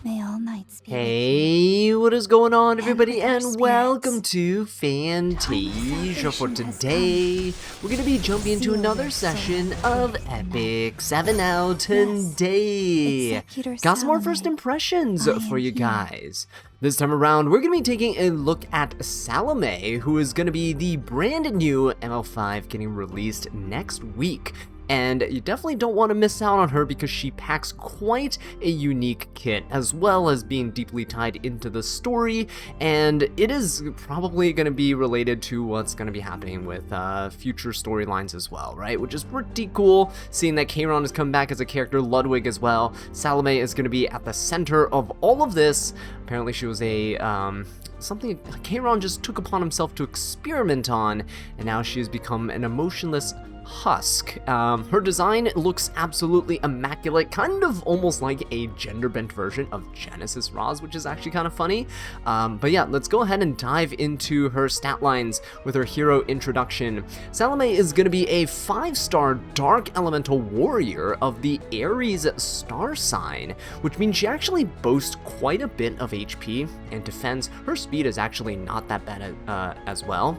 May all nights be with you. Hey, what is going on, everybody, with our and welcome spirits. to Fantasia. For today, we're going to be jumping into Feel another your session soul of quake and Epic 7 out today. Executor Got some more Salome, first impressions I for am you here. guys. This time around, we're going to be taking a look at Salome, who is going to be the brand new ML5 getting released next week. And you definitely don't want to miss out on her because she packs quite a unique kit, as well as being deeply tied into the story, and it is probably going to be related to what's going to be happening with future storylines as well, right? Which is pretty cool, seeing that Kayron has come back as a character, Ludwig as well. Salome is going to be at the center of all of this. Apparently she was a something Kayron just took upon himself to experiment on, and now she has become an emotionless husk. Her design looks absolutely immaculate, kind of almost like a gender-bent version of Genesis Roz, which is actually kind of funny. But yeah, let's go ahead and dive into her stat lines with her hero introduction. Salome is going to be a 5-star Dark Elemental Warrior of the Aries star sign, which means she actually boasts quite a bit of HP and defense. Her speed is actually not that bad as well.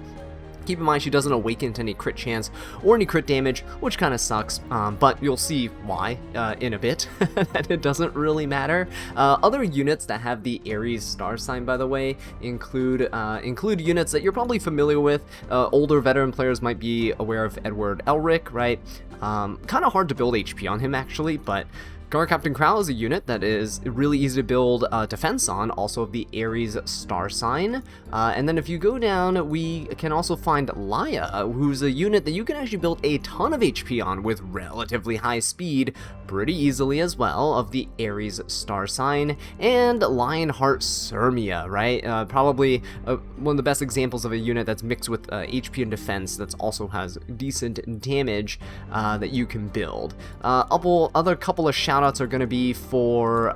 Keep in mind she doesn't awaken to any crit chance or any crit damage, which kind of sucks, but you'll see why in a bit, that it doesn't really matter. Other units that have the Aries star sign, by the way, include units that you're probably familiar with. Older veteran players might be aware of Edward Elric, right? Kind of hard to build HP on him, actually, but Guard Captain Crow is a unit that is really easy to build defense on, also of the Aries star sign. And then if you go down, we can also find Laia, who's a unit that you can actually build a ton of HP on with relatively high speed pretty easily as well, of the Aries star sign. And Lionheart Sirmia, right? Probably one of the best examples of a unit that's mixed with HP and defense that also has decent damage that you can build. Other couple of shoutouts are going to be for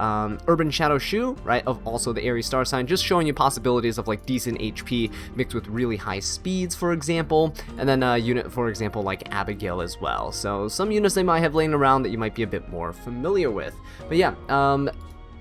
Urban Shadow Shu, right, of also the Aries star sign, just showing you possibilities of like decent HP mixed with really high speeds, for example, and then a unit, for example, like Abigail as well. So some units they might have laying around that you might be a bit more familiar with. But yeah,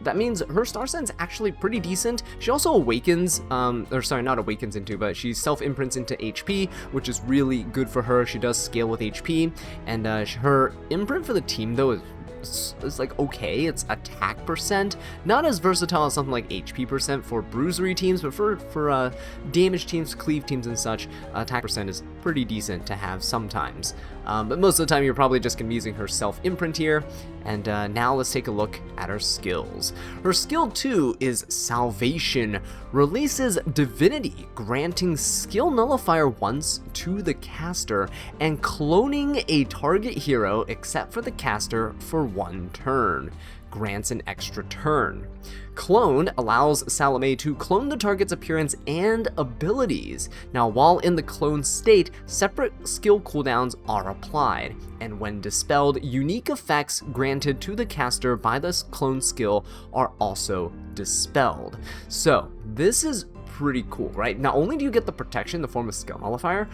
that means her star sign's actually pretty decent. She also awakens, or sorry, not awakens into, but she self-imprints into HP, which is really good for her. She does scale with HP, and her imprint for the team, though, is like okay. It's attack percent, not as versatile as something like HP percent for bruisery teams, but for damage teams, cleave teams and such, attack percent is pretty decent to have sometimes. But most of the time you're probably just going to be using her self-imprint here. And now let's take a look at her skills. Her skill 2 is Salvation, releases Divinity, granting skill nullifier once to the caster, and cloning a target hero except for the caster for 1 turn. Grants an extra turn. Clone allows Salome to clone the target's appearance and abilities. Now, while in the clone state, separate skill cooldowns are applied, and when dispelled, unique effects granted to the caster by this clone skill are also dispelled. So, this is pretty cool, right? Not only do you get the protection in the form of skill nullifier,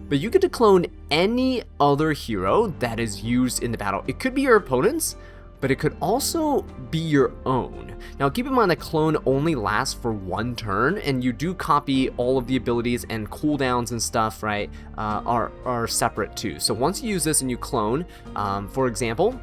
but you get to clone any other hero that is used in the battle. It could be your opponent's, but it could also be your own. Now keep in mind that clone only lasts for 1 turn, and you do copy all of the abilities and cooldowns and stuff, right, are separate too. So once you use this and you clone, for example,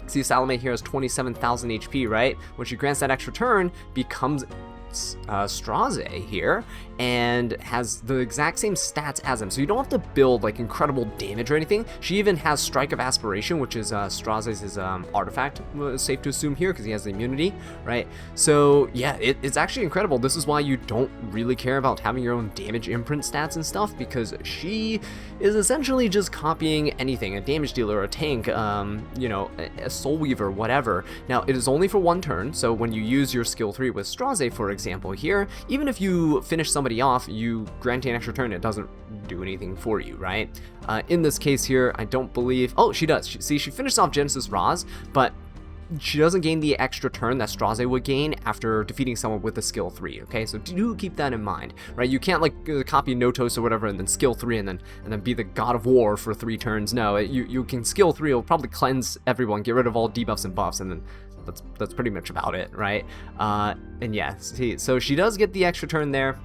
see Salome here has 27,000 HP, right? When she grants that extra turn, becomes Straze here, and has the exact same stats as him, so you don't have to build like incredible damage or anything. She even has Strike of Aspiration, which is Straze's artifact, safe to assume here, because he has the immunity, right? So yeah, it's actually incredible. This is why you don't really care about having your own damage imprint stats and stuff, because she is essentially just copying anything, a damage dealer, a tank, you know, a soul weaver, whatever. Now it is only for 1 turn, so when you use your skill 3 with Straze, for example here, even if you finish somebody off, you grant an extra turn, it doesn't do anything for you, right? In this case here, I don't believe, oh, she does. See, she finished off Genesis Roz, but she doesn't gain the extra turn that Straze would gain after defeating someone with a skill 3, okay? So do keep that in mind, right? You can't like copy Notos or whatever and then skill 3 and then be the god of war for 3 turns. No, you can skill 3, it'll probably cleanse everyone, get rid of all debuffs and buffs, and then that's pretty much about it, right? And yeah, see, so she does get the extra turn there.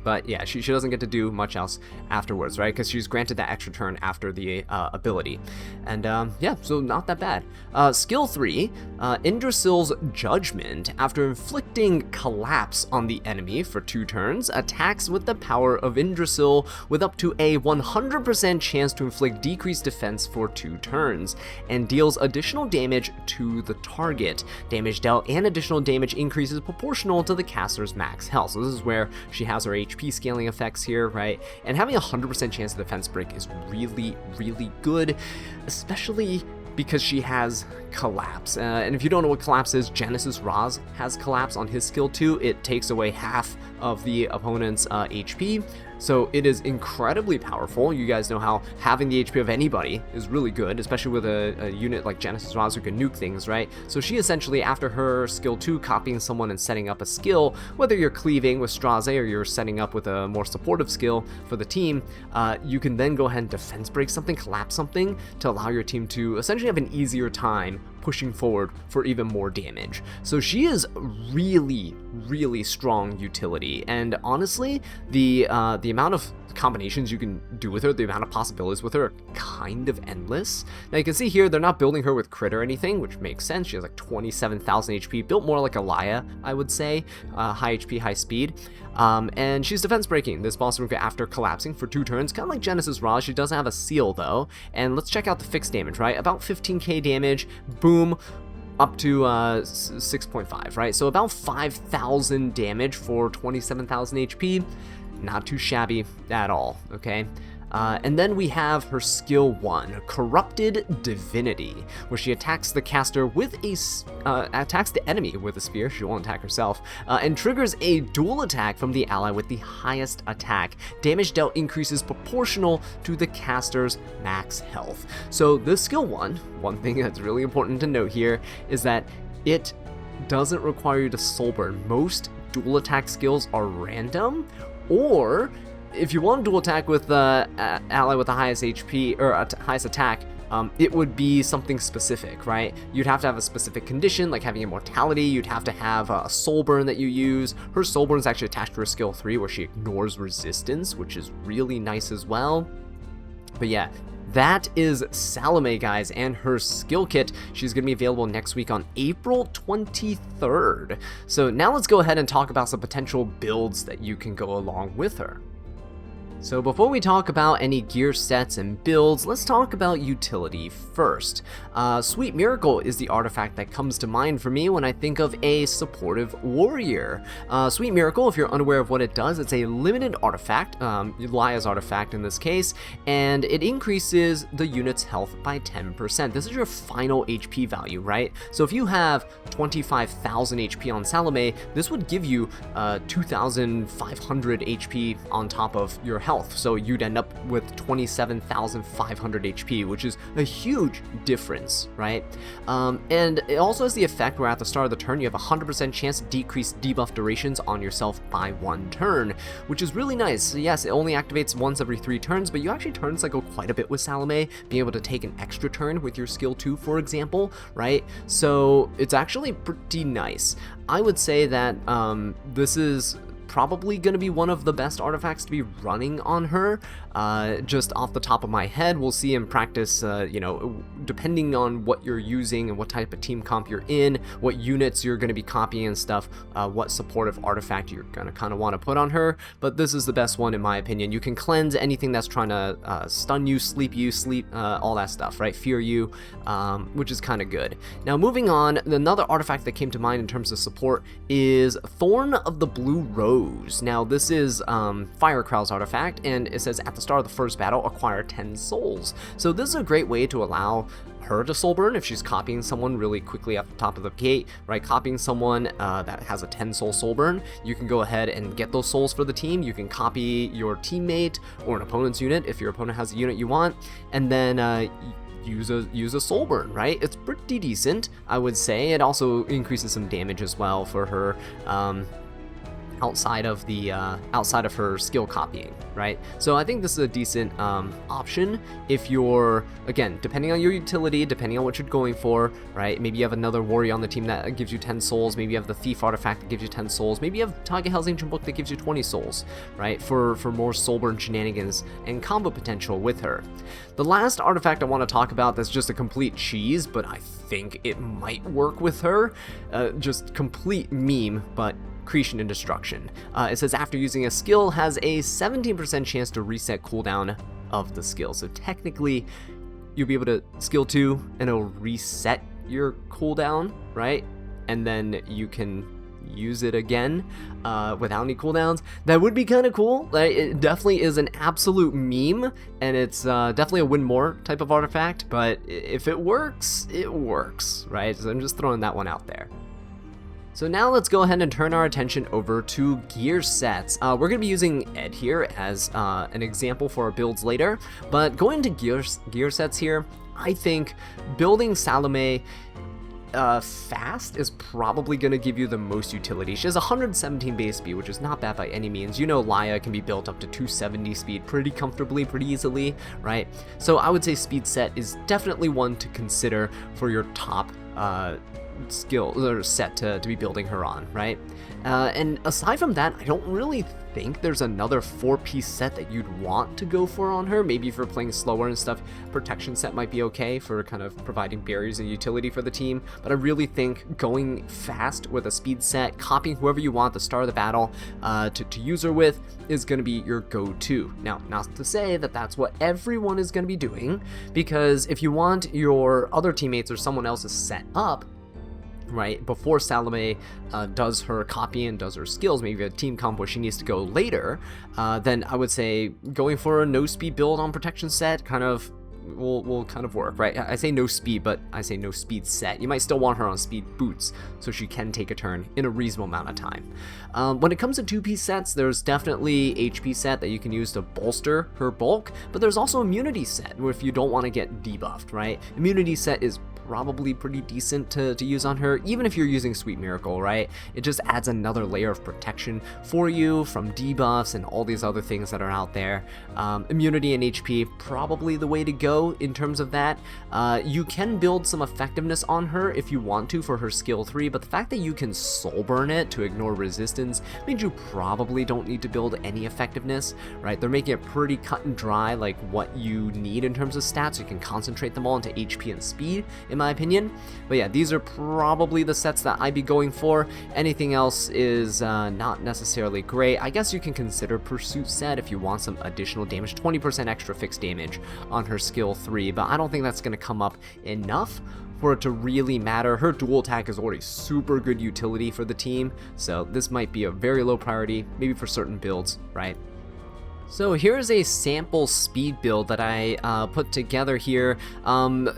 But yeah, she doesn't get to do much else afterwards, right? Because she's granted that extra turn after the ability. And yeah, so not that bad. Skill 3, Yggdrasil's Judgment. After inflicting collapse on the enemy for 2 turns, attacks with the power of Yggdrasil with up to a 100% chance to inflict decreased defense for 2 turns, and deals additional damage to the target. Damage dealt and additional damage increases proportional to the caster's max health. So this is where she has her HP scaling effects here, right? And having a 100% chance of defense break is really, really good, especially because she has collapse. And if you don't know what collapse is, Genesis Raz has collapse on his skill 2. It takes away half of the opponent's HP. So it is incredibly powerful. You guys know how having the HP of anybody is really good, especially with a unit like Genesis Raz who can nuke things, right? So she essentially, after her skill 2, copying someone and setting up a skill, whether you're cleaving with Straze or you're setting up with a more supportive skill for the team, you can then go ahead and defense break something, collapse something, to allow your team to essentially have an easier time pushing forward for even more damage. So she is really, really strong utility, and honestly, the amount of combinations you can do with her, the amount of possibilities with her, are kind of endless. Now you can see here they're not building her with crit or anything, which makes sense. She has like 27,000 HP, built more like Azallea, I would say, high HP, high speed. And she's defense breaking this boss room after collapsing for 2 turns, kind of like Genesis Raz. She doesn't have a seal though, and let's check out the fixed damage, right? About 15k damage, boom, up to 6.5, right? So about 5,000 damage for 27,000 HP. Not too shabby at all, okay? And then we have her skill 1, Corrupted Divinity, where she attacks the caster with attacks the enemy with a spear. She won't attack herself, and triggers a dual attack from the ally with the highest attack. Damage dealt increases proportional to the caster's max health. So this skill 1, one thing that's really important to note here is that it doesn't require you to soul burn. Most dual attack skills are random, or if you want to dual attack with the ally with the highest HP or highest attack, it would be something specific, right? You'd have to have a specific condition, like having immortality. You'd have to have a soul burn that you use. Her soul burn is actually attached to her skill 3, where she ignores resistance, which is really nice as well. But yeah, that is Salome, guys, and her skill kit. She's going to be available next week on April 23rd. So now let's go ahead and talk about some potential builds that you can go along with her. So before we talk about any gear sets and builds, let's talk about utility first. Sweet Miracle is the artifact that comes to mind for me when I think of a supportive warrior. Sweet Miracle, if you're unaware of what it does, it's a limited artifact, Laya's artifact in this case, and it increases the unit's health by 10%. This is your final HP value, right? So if you have 25,000 HP on Salome, this would give you 2,500 HP on top of your health. So you'd end up with 27,500 HP, which is a huge difference, right? And it also has the effect where at the start of the turn, you have a 100% chance to decrease debuff durations on yourself by 1 turn, which is really nice. So yes, it only activates once every 3 turns, but you actually turn cycle quite a bit with Salome, being able to take an extra turn with your skill 2, for example, right? So it's actually pretty nice. I would say that this is probably going to be one of the best artifacts to be running on her. Just off the top of my head, we'll see in practice, you know, depending on what you're using and what type of team comp you're in, what units you're going to be copying and stuff, what supportive artifact you're going to kind of want to put on her. But this is the best one in my opinion. You can cleanse anything that's trying to stun you, sleep, all that stuff, right? Fear you, which is kind of good. Now moving on, another artifact that came to mind in terms of support is Thorn of the Blue Rose. Now this is Firecrow's artifact, and it says at the start of the first battle, acquire 10 souls. So this is a great way to allow her to soul burn if she's copying someone really quickly at the top of the gate, right? Copying someone that has a 10 soul burn, you can go ahead and get those souls for the team. You can copy your teammate or an opponent's unit if your opponent has a unit you want, and then use a soul burn, right? It's pretty decent, I would say. It also increases some damage as well for her. outside of her skill copying, right? So I think this is a decent option if you're, again, depending on your utility, depending on what you're going for, right? Maybe you have another warrior on the team that gives you 10 souls, maybe you have the thief artifact that gives you 10 souls, maybe you have Taga Hell's Ancient Book that gives you 20 souls, right? For more soulburn shenanigans and combo potential with her. The last artifact I want to talk about that's just a complete cheese, but I think it might work with her, just complete meme, but Creation and Destruction. It says after using a skill has a 17% chance to reset cooldown of the skill. So technically, you'll be able to skill 2 and it'll reset your cooldown, right? And then you can use it again without any cooldowns. That would be kind of cool. It definitely is an absolute meme, and it's definitely a win more type of artifact, but if it works, right? So I'm just throwing that one out there. So now let's go ahead and turn our attention over to gear sets. We're going to be using Ed here as an example for our builds later, but going to gear sets here, I think building Salome fast is probably going to give you the most utility. She has 117 base speed, which is not bad by any means. You know, Laia can be built up to 270 speed pretty comfortably, pretty easily, right? So I would say speed set is definitely one to consider for your top skill or set to be building her on, right? And aside from that, I don't really think there's another 4-piece set that you'd want to go for on her. Maybe if you're playing slower and stuff, protection set might be okay for kind of providing barriers and utility for the team, but I really think going fast with a speed set, copying whoever you want at the start of the battle to use her with is going to be your go-to. Now, not to say that that's what everyone is going to be doing, because if you want your other teammates or someone else to set up, right, before Salome does her copy and does her skills, maybe a team comp where she needs to go later, then I would say going for a no speed build on protection set kind of will kind of work, right? I say no speed, but I say no speed set. You might still want her on speed boots so she can take a turn in a reasonable amount of time. When it comes to 2-piece sets, there's definitely HP set that you can use to bolster her bulk, but there's also immunity set where if you don't want to get debuffed, right? Immunity set is probably pretty decent to use on her, even if you're using Sweet Miracle, right? It just adds another layer of protection for you from debuffs and all these other things that are out there. Immunity and HP, probably the way to go in terms of that. You can build some effectiveness on her if you want to for her skill 3, but the fact that you can soul burn it to ignore resistance means you probably don't need to build any effectiveness, right? They're making it pretty cut and dry, like what you need in terms of stats. You can concentrate them all into HP and speed, in my opinion. But yeah, these are probably the sets that I'd be going for. Anything else is not necessarily great. I guess you can consider Pursuit set if you want some additional damage, 20% extra fixed damage on her skill 3, but I don't think that's going to come up enough for it to really matter. Her dual attack is already super good utility for the team, so this might be a very low priority, maybe for certain builds, right? So here's a sample speed build that I put together here.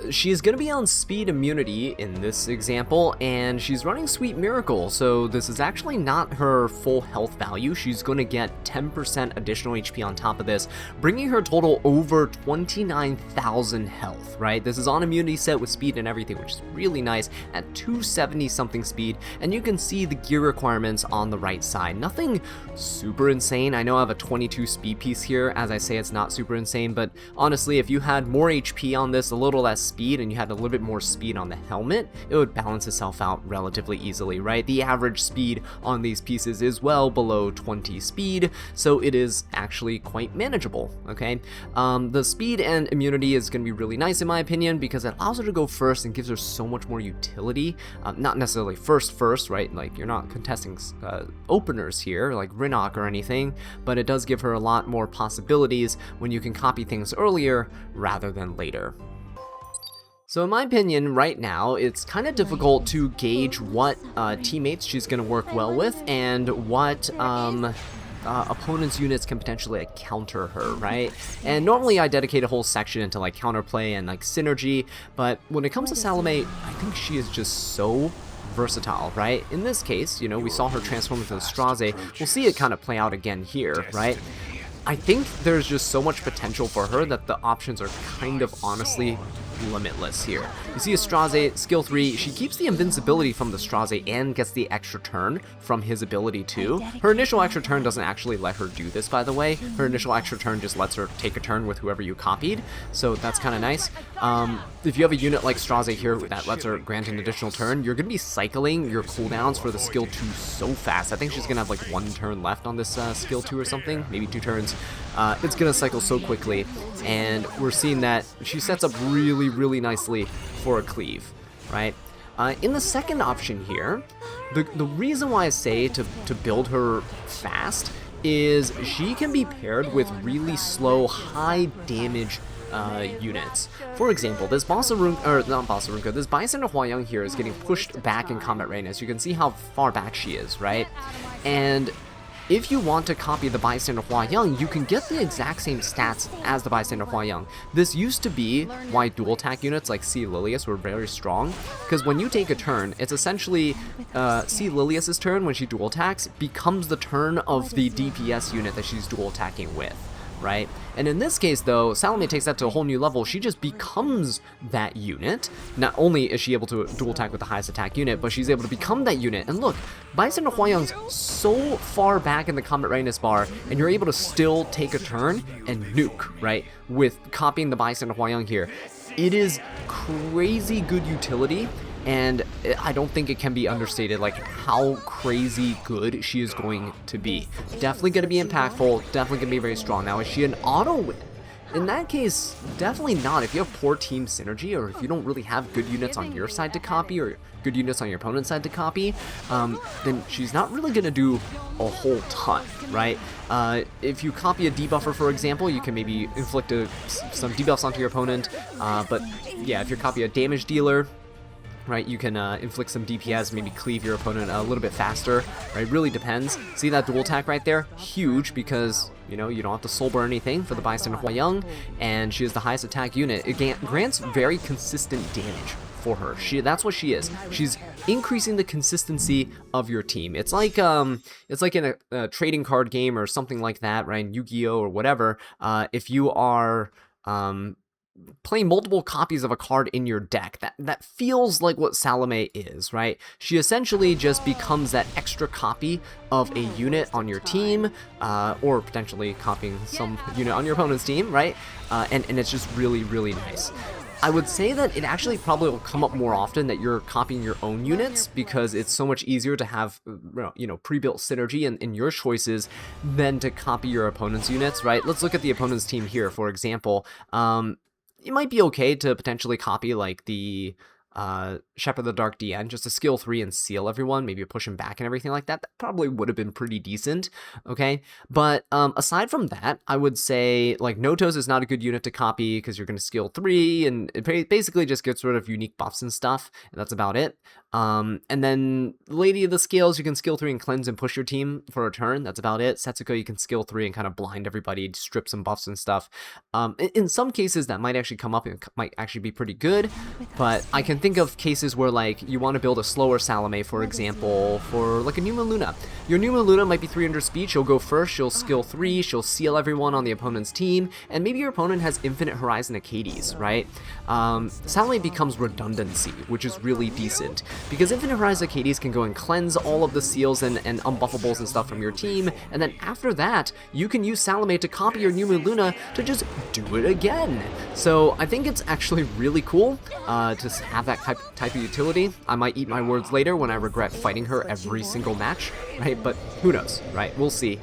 She's going to be on speed immunity in this example, and she's running Sweet Miracle, so this is actually not her full health value. She's going to get 10% additional HP on top of this, bringing her total over 29,000 health, right? This is on immunity set with speed and everything, which is really nice at 270 something speed, and you can see the gear requirements on the right side. Nothing super insane. I know I have a 22 speed piece here. As I say, it's not super insane, but honestly, if you had more HP on this, a little less speed, and you had a little bit more speed on the helmet, it would balance itself out relatively easily, right? The average speed on these pieces is well below 20 speed, so it is actually quite manageable, okay? The speed and immunity is going to be really nice in my opinion because it allows her to go first and gives her so much more utility. Not necessarily first, right? Like, you're not contesting openers here, like Rinnock or anything, but it does give her a lot more possibilities when you can copy things earlier rather than later. So in my opinion, right now, it's kind of difficult to gauge what teammates she's going to work well with and what opponent's units can potentially like counter her, right? And normally I dedicate a whole section into like counterplay and like synergy, but when it comes to Salome, I think she is just so versatile, right? In this case, you know, we saw her transform into the Straze. We'll see it kind of play out again here, right? I think there's just so much potential for her that the options are kind of honestly limitless here. You see Astraze, skill 3, she keeps the invincibility from the Astraze and gets the extra turn from his ability too. Her initial extra turn doesn't actually let her do this, by the way. Her initial extra turn just lets her take a turn with whoever you copied, so that's kind of nice. If you have a unit like Astraze here that lets her grant an additional turn, you're going to be cycling your cooldowns for the skill 2 so fast. I think she's going to have like 1 turn left on this skill 2 or something, maybe 2 turns. It's going to cycle so quickly, and we're seeing that she sets up really, really nicely for a cleave, right? In the second option here, the reason why I say to build her fast is she can be paired with really slow, high damage units. For example, this this Bystander Huayang here is getting pushed back in combat readiness. You can see how far back she is, right? And if you want to copy the Bystander Huayang, you can get the exact same stats as the Bystander Huayang. This used to be why dual attack units like C. Lilius were very strong, because when you take a turn, it's essentially C. Lilius's turn when she dual attacks becomes the turn of the DPS unit that she's dual attacking with, right? And in this case though, Salome takes that to a whole new level. She just becomes that unit. Not only is she able to dual attack with the highest attack unit, but she's able to become that unit. And look, Bystander Huayang's so far back in the combat readiness bar, and you're able to still take a turn and nuke, right? With copying the Bystander Huayang here. It is crazy good utility, and I don't think it can be understated like how crazy good she is going to be. Definitely going to be impactful, definitely going to be very strong. Now, is she an auto win? In that case, definitely not. If you have poor team synergy, or if you don't really have good units on your side to copy, or good units on your opponent's side to copy, then she's not really going to do a whole ton, right? If you copy a debuffer, for example, you can maybe inflict some debuffs onto your opponent, but yeah, if you copy a damage dealer, right, you can inflict some DPS, maybe cleave your opponent a little bit faster, right? Really depends. See that dual attack right there? Huge, because, you know, you don't have to soul burn anything for the Bystander Huayang, and she is the highest attack unit. It grants very consistent damage for her. That's what she is. She's increasing the consistency of your team. It's like in a trading card game or something like that, right? Yu-Gi-Oh! Or whatever. If you are playing multiple copies of a card in your deck, that feels like what Salome is, right? She essentially just becomes that extra copy of a unit on your team, or potentially copying some unit on your opponent's team, right? And it's just really, really nice. I would say that it actually probably will come up more often that you're copying your own units, because it's so much easier to have, you know, pre-built synergy in your choices than to copy your opponent's units, right? Let's look at the opponent's team here, for example. It might be okay to potentially copy like the Shepherd of the Dark DN, just a skill 3 and seal everyone, maybe push him back and everything like that. That probably would have been pretty decent, okay? But aside from that, I would say like Notos is not a good unit to copy because you're going to skill 3, and it basically just gets rid of unique buffs and stuff, and that's about it. And then Lady of the Scales, you can skill 3 and cleanse and push your team for a turn. That's about it. Setsuko, you can skill 3 and kind of blind everybody, strip some buffs and stuff. In some cases, that might actually come up and might actually be pretty good, but I can think of cases where like you want to build a slower Salome, for example, for like a New Moon Luna. Your New Moon Luna might be 300 speed. She'll go first, she'll skill 3, she'll seal everyone on the opponent's team, and maybe your opponent has Infinite Horizon Acades, right? Salome becomes redundancy, which is really decent, because Infinite Horizon Acades can go and cleanse all of the seals and unbuffables and stuff from your team, and then after that, you can use Salome to copy your New Moon Luna to just do it again. So I think it's actually really cool to have that type of utility. I might eat my words later when I regret fighting her every single match, right? But who knows, right? We'll see.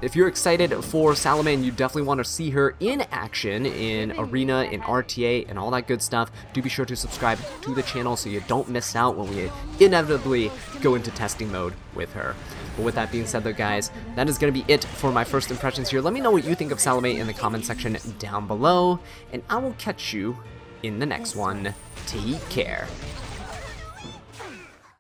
If you're excited for Salome and you definitely want to see her in action in Arena, in RTA, and all that good stuff, do be sure to subscribe to the channel so you don't miss out when we inevitably go into testing mode with her. But with that being said though, guys, that is going to be it for my first impressions here. Let me know what you think of Salome in the comment section down below, and I will catch you in the next one. Take care.